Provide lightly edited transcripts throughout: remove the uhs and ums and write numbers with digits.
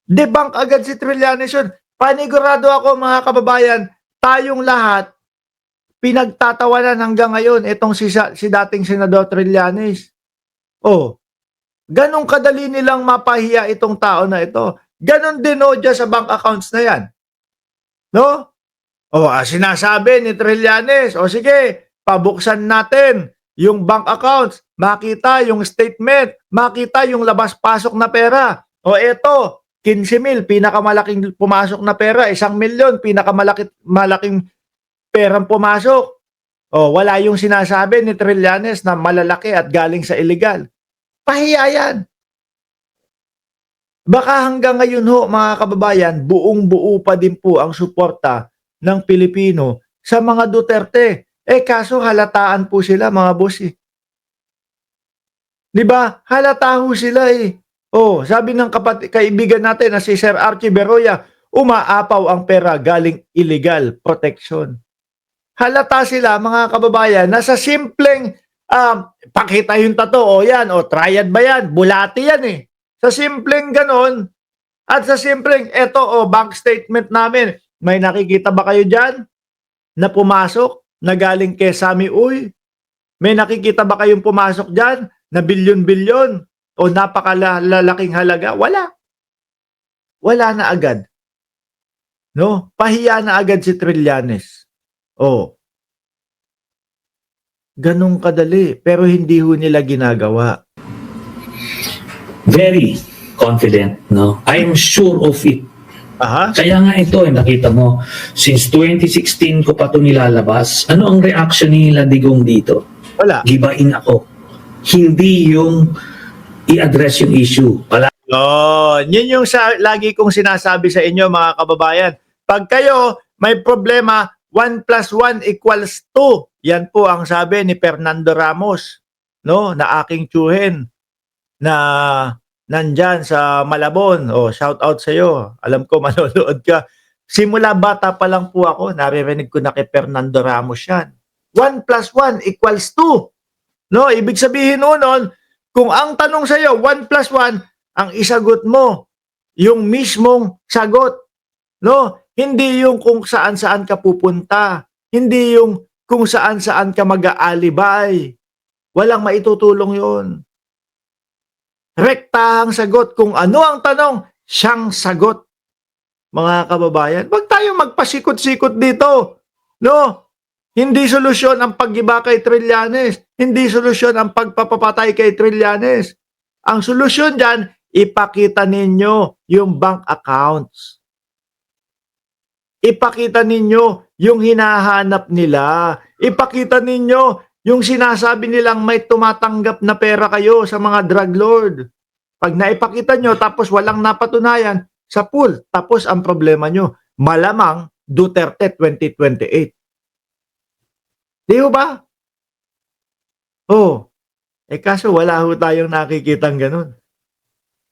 Debunk agad si Trillanes yun. Panigurado ako mga kababayan, tayong lahat, pinagtatawanan hanggang ngayon itong si dating Senador Trillanes. Oh, ganun kadali nilang mapahiya itong tao na ito. Ganon din o dyan sa bank accounts na yan. No? O, sinasabi ni Trillanes, o sige, pabuksan natin yung bank accounts, makita yung statement, makita yung labas-pasok na pera. O eto, 15,000, pinakamalaking pumasok na pera, 1,000,000, pinakamalaking perang pumasok. O, wala yung sinasabi ni Trillanes na malalaki at galing sa illegal. Pahiya yan. Baka hanggang ngayon ho, mga kababayan, buong-buo pa din po ang suporta ng Pilipino sa mga Duterte. Kaso halataan po sila, mga boss. Di ba? Halata ho sila eh. Sabi ng kaibigan natin na si Sir Archie Beroya, umaapaw ang pera galing illegal protection. Halata sila, mga kababayan, na sa simpleng pakita yung tato, yan, triad ba yan? Bulati yan eh. Sa simpleng ganon, at sa simpleng, eto, bank statement namin, may nakikita ba kayo dyan na pumasok na galing kay Sami Uy? May nakikita ba kayong pumasok dyan na bilyon-bilyon o napakalalaking halaga? Wala. Wala na agad. No? Pahiya na agad si Trillanes. Ganong kadali, pero hindi ho nila ginagawa. Very confident, no? I'm sure of it. Kaya nga ito, nakita mo, since 2016 ko pa ito nilalabas, ano ang reaction nila Digong dito? Wala. Gibain ako. Hindi yung i-address yung issue. Yun yung lagi kong sinasabi sa inyo, mga kababayan. Pag kayo may problema, 1 + 1 = 2. Yan po ang sabi ni Fernando Ramos, no, na aking tiyuhin na nandyan sa Malabon. Shout out sa iyo. Alam ko manonood ka. Simula bata pa lang po ako, naririnig ko na kay Fernando Ramos yan. 1 + 1 = 2. No, ibig sabihin noon, kung ang tanong sa iyo 1 + 1, ang isagot mo yung mismong sagot. No, hindi yung kung saan-saan ka pupunta, hindi yung kung saan-saan ka mag-aalibay. Walang maitutulong 'yon. Rektahang sagot, kung ano ang tanong, siyang sagot. Mga kababayan, wag tayong magpasikot-sikot dito. No? Hindi solusyon ang paggiba kay Trillanes. Hindi solusyon ang pagpapapatay kay Trillanes. Ang solusyon dyan, ipakita ninyo yung bank accounts. Ipakita ninyo yung hinahanap nila. Ipakita ninyo yung sinasabi nilang may tumatanggap na pera kayo sa mga drug lord. Pag naipakita nyo tapos walang napatunayan, sa pool, tapos ang problema nyo. Malamang Duterte 2028. Di ba? Kaso wala ho tayong nakikitang ganun.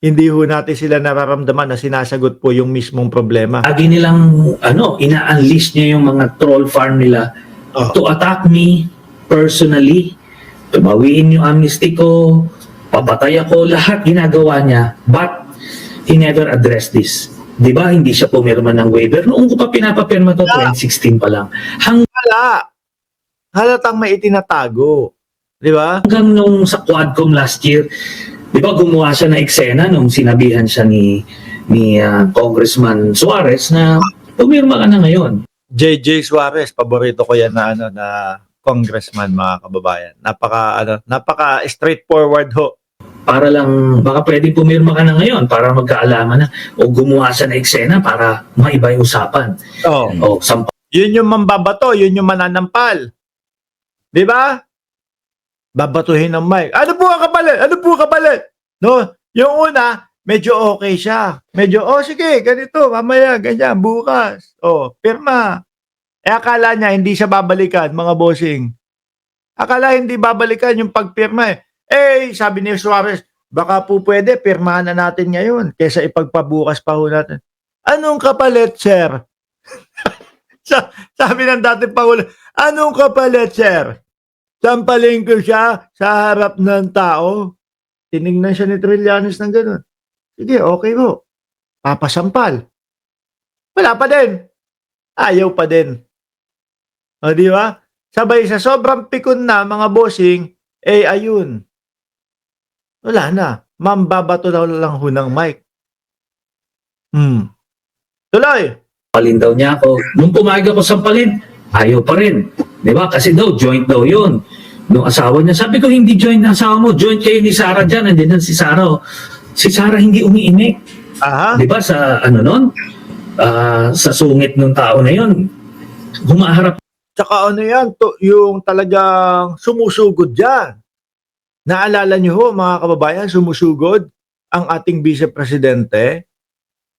Hindi ho natin sila nararamdaman na sinasagot po yung mismong problema. Lagi nilang, ina-unleash niya yung mga troll farm nila to attack me personally. Tumawiin yung amnesty ko, papatay ako, lahat ginagawa niya. But, he never addressed this. Di ba, hindi siya pumirma ng waiver. Noong ko pa pinapapirma to, 2016 pa lang. Halatang may itinatago. Di ba? Hanggang nung sa Quadcom last year, di ba gumawa siya na eksena nung sinabihan siya ni Congressman Suarez na pumirma ka na ngayon. JJ Suarez, paborito ko yan na congressman, mga kababayan. Napaka straightforward ho. Para lang, baka pwede pumirma ka na ngayon para magkaalaman na. O gumawa siya na eksena para maiba yung usapan. Yun yung mambabato, yun yung mananampal. Di ba? Babatuhin ng mic. Ano po ang kapalit? Ano po kapalit? No? Yung una, medyo okay siya. Medyo, sige, ganito, mamaya, ganyan, bukas. Pirma. Akala niya, hindi siya babalikan, mga bossing. Akala hindi babalikan yung pagpirma sabi ni Suarez, baka po pwede, pirmahan na natin ngayon, kaysa ipagpabukas pa ho natin. Anong kapalit, sir? Sabi ng dating Pangulo, anong kapalit, sir? Sampalin ko siya sa harap ng tao. Tinignan siya ni Trillanes ng gano'n. Sige, okay po. papasampal. Wala pa din. Ayaw pa din. O, di ba? Sabay sa sobrang pikon na mga bossing, ayun. Wala na. Mambabato daw lang ho ng mic. Tuloy. Sampalin daw niya ako. Nung pumayag ako sampalin, ayaw pa rin. Di ba? Kasi daw, joint daw yun. Nung asawa niya, sabi ko, hindi joint na asawa mo. Joint kayo ni Sarah dyan. Nandiyan si Sarah. Oh. Si Sarah hindi umiimik. Aha. Di ba sa ano nun? Sa sungit ng tao na yun, humaharap. Tsaka ano yan, yung talagang sumusugod dyan. Naalala niyo ho, mga kababayan, sumusugod ang ating vice-presidente,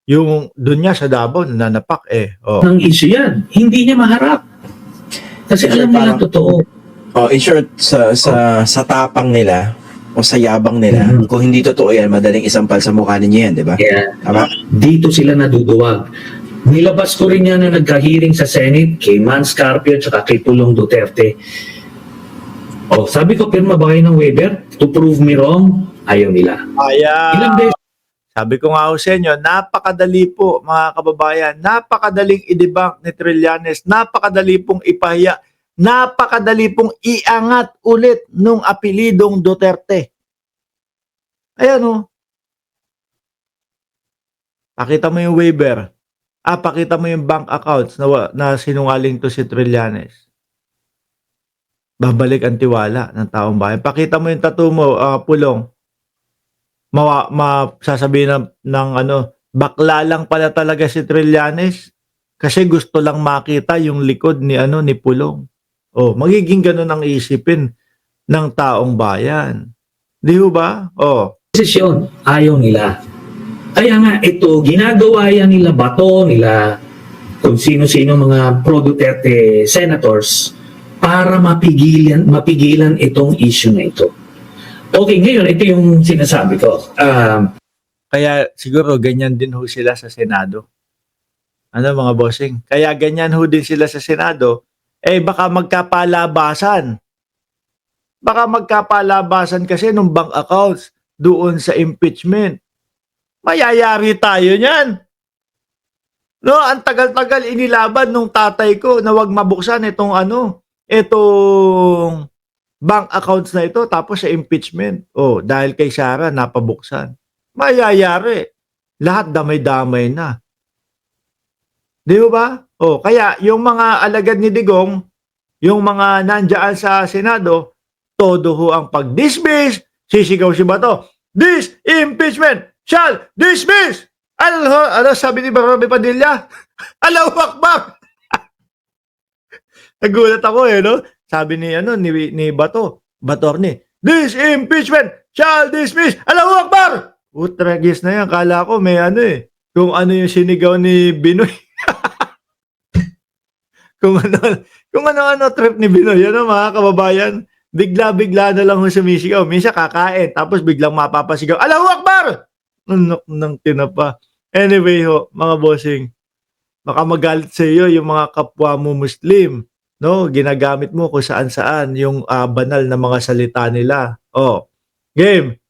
yung doon niya sa Davao, nanapak Oh. Ng issue yan. Hindi niya maharap. Kasi Sure, alam nila parang- totoo. In short, sa tapang nila o sa yabang nila, Mhm. kung hindi totoo yan, madaling isampal sa mukha ninyo yan, di ba? Kaya Tama? dito sila naduduwag. Nilabas ko rin yan na nagka-hearing sa Senate kay Man Scarpio at kay Pulong Duterte. Sabi ko, pirma ba kayo ng waiver? To prove me wrong, ayaw nila. Ilang beses Sabi ko nga ho sa inyo, napakadali po mga kababayan, napakadaling i-debunk ni Trillanes, napakadali pong ipahiya, napakadali pong iangat ulit nung apelidong Duterte. Ayan o. Pakita mo yung waiver. Pakita mo yung bank accounts na sinungaling to si Trillanes. Babalik ang tiwala ng taong bayan. Pakita mo yung tattoo mo, Pulong. Sasabihin ng ano, bakla lang pala talaga si Trillanes kasi gusto lang makita yung likod ni Pulong. Magiging ganun ang isipin ng taong bayan. Di ho ba? yun, ayaw nila. Kaya nga, ito, ginagawa yan nila Bato, nila kung sino-sino mga pro-Duterte senators para mapigilan itong issue na ito. Okay, ngayon, ito yung sinasabi ko. Kaya siguro ganyan din ho sila sa Senado. Ano mga bossing? Kaya ganyan ho din sila sa Senado. Baka magkapalabasan. Baka magkapalabasan kasi nung bank accounts doon sa impeachment. Mayayari tayo niyan. No, ang tagal-tagal inilaban nung tatay ko na wag mabuksan itong bank accounts na ito tapos sa impeachment. Dahil kay Sarah napabuksan. Mayayari. Lahat damay-damay na. Di ba? Kaya yung mga alagad ni Digong, yung mga nandiyan sa Senado, todo ho ang pag-dismiss, sisigaw si Bato, this impeachment shall dismiss! Ano sabi ni Barabi Padilla? Allahu Akbar! Nagulat ako no? Sabi ni Batorni, this impeachment shall dismiss! Allahu Akbar! Utragis na yan. Kala ko may kung ano yung sinigaw ni Binoy. kung ano trip ni Binoy. Yan mga kababayan. Bigla-bigla na lang sumisigaw. Minsan kakain. Tapos biglang mapapasigaw. Allahu Akbar! Nang tinapa. Anyway mga bossing. Baka magalit sa iyo yung mga kapwa mo Muslim. No, ginagamit mo kung saan-saan yung banal na mga salita nila. Game.